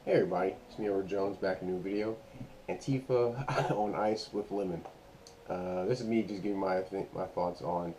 Hey everybody, it's me, Edward Jones, back in a new video. Antifa on ice with lemon. This is me just giving my thoughts on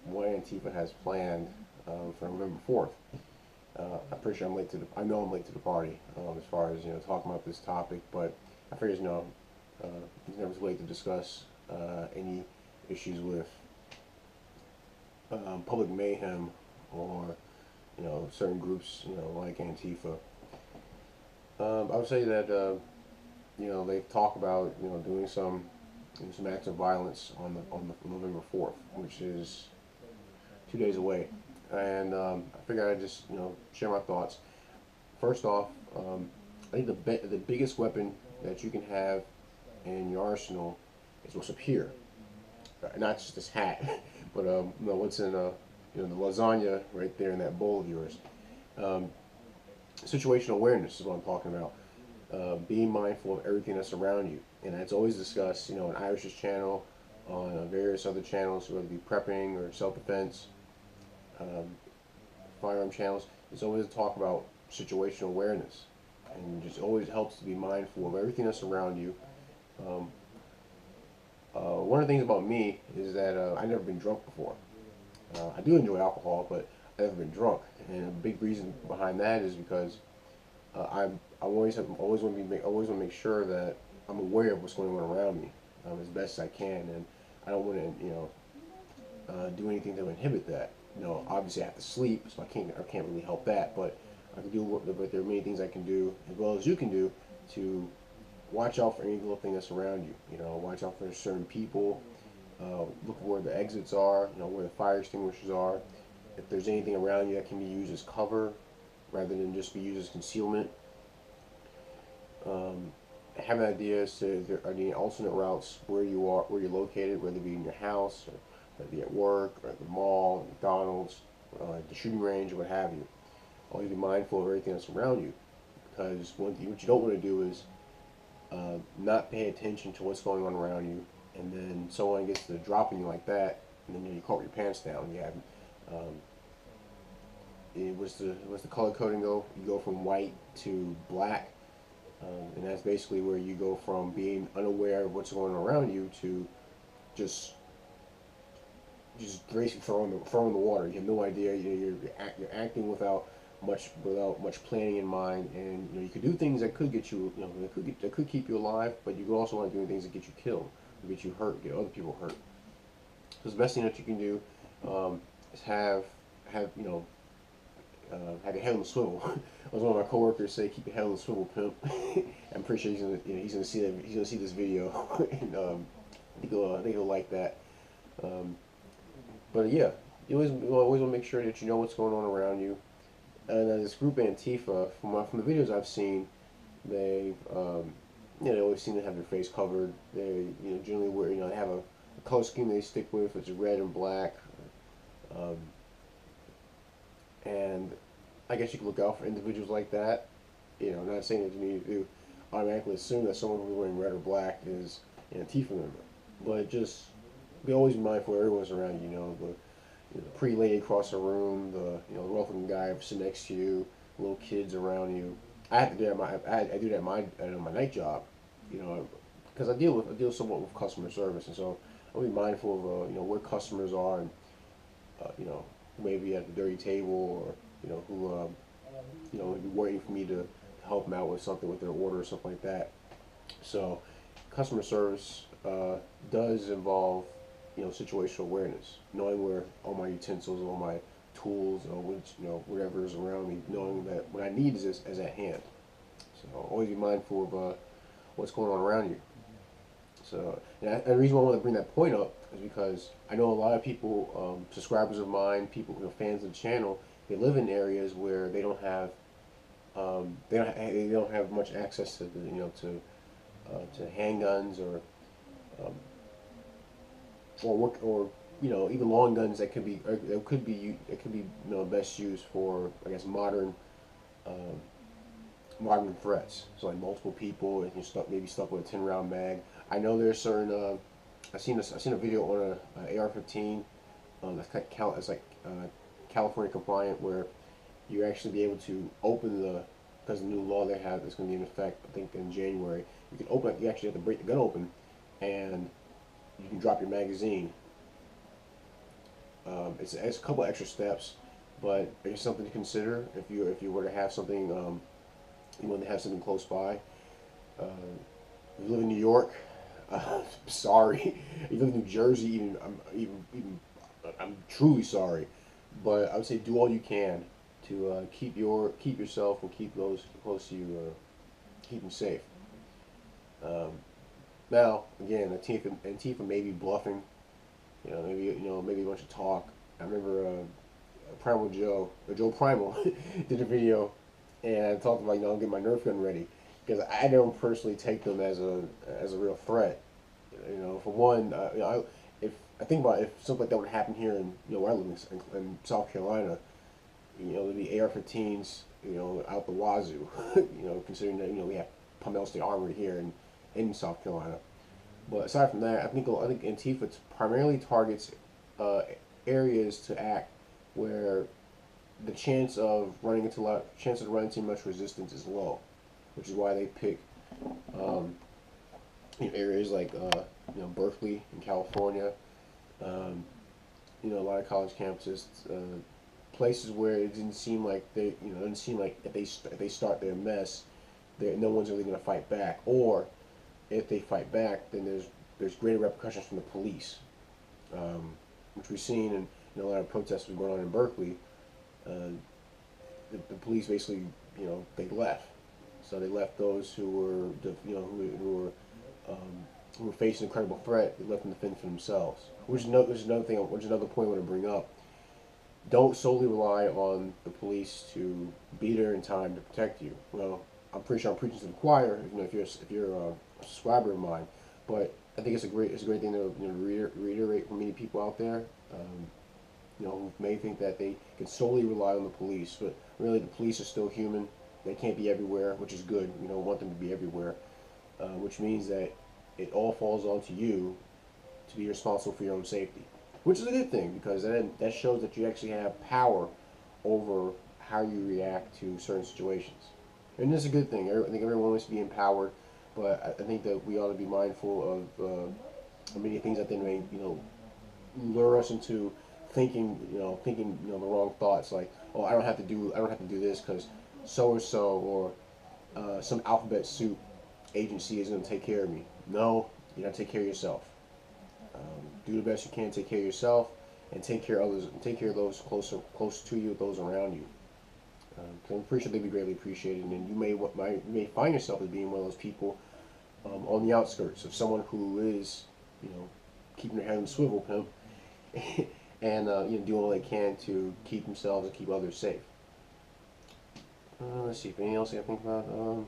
what Antifa has planned for November 4th. I'm pretty sure I know I'm late to the party as far as talking about this topic, but I figure uh, it's never too late to discuss any issues with public mayhem or certain groups like Antifa. I would say that they talk about doing some acts of violence on the November 4th, which is 2 days away, and I figured I'd just share my thoughts. First off, I think the biggest weapon that you can have in your arsenal is what's up here, not just this hat, but what's in the lasagna right there in that bowl of yours. Um, Situational awareness is what I'm talking about. Being mindful of everything that's around you, and that's always discussed, on Irish's channel, on various other channels, whether it be prepping or self-defense, um, firearm channels. It's always a talk about situational awareness, and just always helps to be mindful of everything that's around you. Um, One of the things about me is that I've never been drunk before. I do enjoy alcohol, but I've never been drunk, and a big reason behind that is because always want to make sure that I'm aware of what's going on around me as best as I can, and I don't want to do anything to inhibit that. Obviously I have to sleep, so I can't really help that, but I can do. But there are many things I can do, as well as you can do, to watch out for any little thing that's around you. Watch out for certain people. Look where the exits are. Where the fire extinguishers are. If there's anything around you that can be used as cover, rather than just be used as concealment. Um, have an idea as to if there are any alternate routes where you're located, whether it be in your house, or whether it be at work, or at the mall, McDonald's, at the shooting range, or what have you. Always be mindful of everything that's around you, because what you don't want to do is not pay attention to what's going on around you, and then someone gets to dropping you like that, and then you caught your pants down. You have um, what's the color coding go? You go from white to black, and that's basically where you go from being unaware of what's going on around you to just basically throwing the water. You have no idea. You're acting without much planning in mind, and you could do things that could get you, that could keep you alive, but you also want to do things that get you killed, get you hurt, get other people hurt. So the best thing that you can do is have your head on the swivel. As one of my coworkers say, keep your head on the swivel, pimp. I'm pretty sure he's gonna see this video, and I think he'll like that. Um, but yeah, you always want to make sure that you know what's going on around you. And this group Antifa, from the videos I've seen, they always seem to have their face covered. They generally wear they have a color scheme they stick with. It's red and black. Um, and I guess you can look out for individuals like that. Not saying that you need to automatically assume that someone who's wearing red or black is an Antifa member, but just be always mindful of everyone's around you. The pretty lady across the room, the welcome guy sitting next to you, little kids around you. I have to do that. I do that at my night job, because I deal somewhat with customer service, and so I'll be mindful of where customers are, and maybe at the dirty table, or who would be waiting for me to help them out with something with their order or something like that. So customer service does involve situational awareness, knowing where all my utensils, all my tools, or whatever is around me, knowing that what I need is at hand. So always be mindful of what's going on around you. So, and the reason why I want to bring that point up is because I know a lot of people, subscribers of mine, people, fans of the channel, they live in areas where they don't have much access to to handguns, um, or even long guns that could be best used for, I guess, um, modern threats. So like multiple people, and you're maybe stuck with a 10-round mag. I know there's certain. I seen a video on a AR-15 that's like California compliant, where you actually be able to open because of the new law they have that's going to be in effect, I think in January. You can open it. You actually have to break the gun open, and you can drop your magazine. It's a couple extra steps, but it's something to consider if you were to have something you want to have something close by. Uh, if you live in New York, sorry. If you live in New Jersey, I'm truly sorry. But I would say do all you can to keep yourself and keep those close to you, keep them safe. Um, Now, again, Antifa may be bluffing. Maybe a bunch of talk. I remember Primal Joe, or Joe Primal, did a video and talked about I'm getting my Nerf gun ready because I don't personally take them as a real threat. For one, if I think about if something like that would happen here in where I live in South Carolina, there'd be AR-15s out the wazoo. Considering that we have Palmetto State Armory here in South Carolina. But aside from that, I think Antifa primarily targets uh, areas to act where the chance of running into much resistance is low, which is why they pick um, areas like Berkeley in California, um, a lot of college campuses, places where it didn't seem like if they start their mess, no one's really going to fight back, or if they fight back, then there's greater repercussions from the police, which we've seen in a lot of protests that were going on in Berkeley. Uh, the police basically, they left. So they left those who were, who were facing a credible threat. They left them to fend for themselves. Which is another point I want to bring up. Don't solely rely on the police to be there in time to protect you. Well, I'm pretty sure I'm preaching to the choir. If you're a subscriber of mine, but I think it's a great thing to reiterate for many people out there. Who may think that they can solely rely on the police, but really the police are still human. They can't be everywhere, which is good. We don't want them to be everywhere, which means that it all falls onto you to be responsible for your own safety, which is a good thing because then that shows that you actually have power over how you react to certain situations. And this is a good thing. I think everyone wants to be empowered, but I think that we ought to be mindful of many things that they may, lure us into thinking the wrong thoughts. Like, oh, I don't have to do this because so and so or some alphabet soup agency is going to take care of me. No, you got to take care of yourself. Do the best you can, take care of yourself, and take care of others, and take care of those close to you, those around you. I'm pretty sure they'd be greatly appreciated, and you may find yourself as being one of those people on the outskirts of someone who is, keeping their head on the swivel, pimp, and doing all they can to keep themselves and keep others safe. Let's see if anything else I can think about.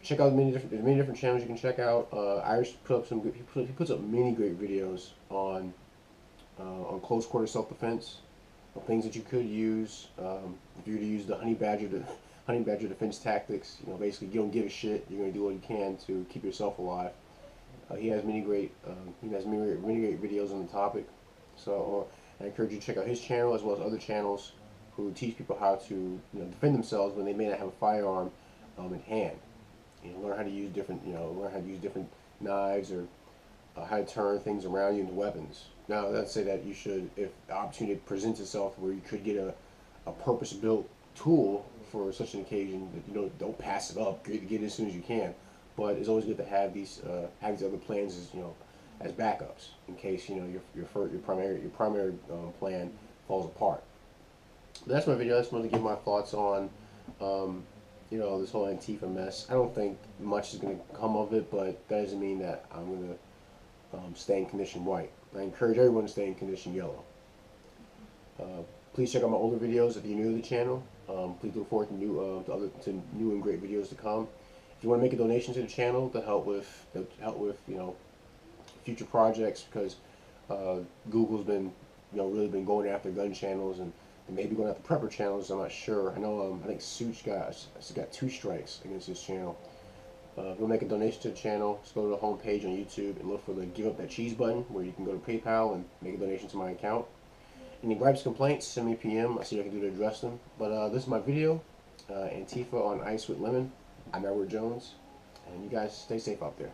Check out there's many different channels you can check out. Irish put up he puts up many great videos on close quarter self defense, things that you could use if you were to use the honey badger defense tactics. Basically you don't give a shit. You're going to do what you can to keep yourself alive. He has many great videos on the topic. So I encourage you to check out his channel as well as other channels who teach people how to defend themselves when they may not have a firearm in hand. Learn how to use different knives or how to turn things around you into weapons. Now, let's say that you should, if the opportunity presents itself where you could get a purpose-built tool for such an occasion, that don't pass it up. Get it as soon as you can. But it's always good to have these other plans as backups in case your primary plan falls apart. But that's my video. I just wanted to give my thoughts on this whole Antifa mess. I don't think much is going to come of it, but that doesn't mean that I'm going to stay in condition white. I encourage everyone to stay in condition yellow. Please check out my older videos if you're new to the channel. Please look forward to new and great videos to come. If you want to make a donation to the channel to help with future projects, because Google's been really been going after gun channels and maybe going after prepper channels. I'm not sure. I know I think Such got 2 strikes against this channel. If you want to make a donation to the channel, just go to the home page on YouTube and look for the Give Up That Cheese button, where you can go to PayPal and make a donation to my account. Any gripes, complaints, send me a PM. I'll see what I can do to address them. But this is my video, Antifa on ice with lemon. I'm Edward Jones, and you guys stay safe out there.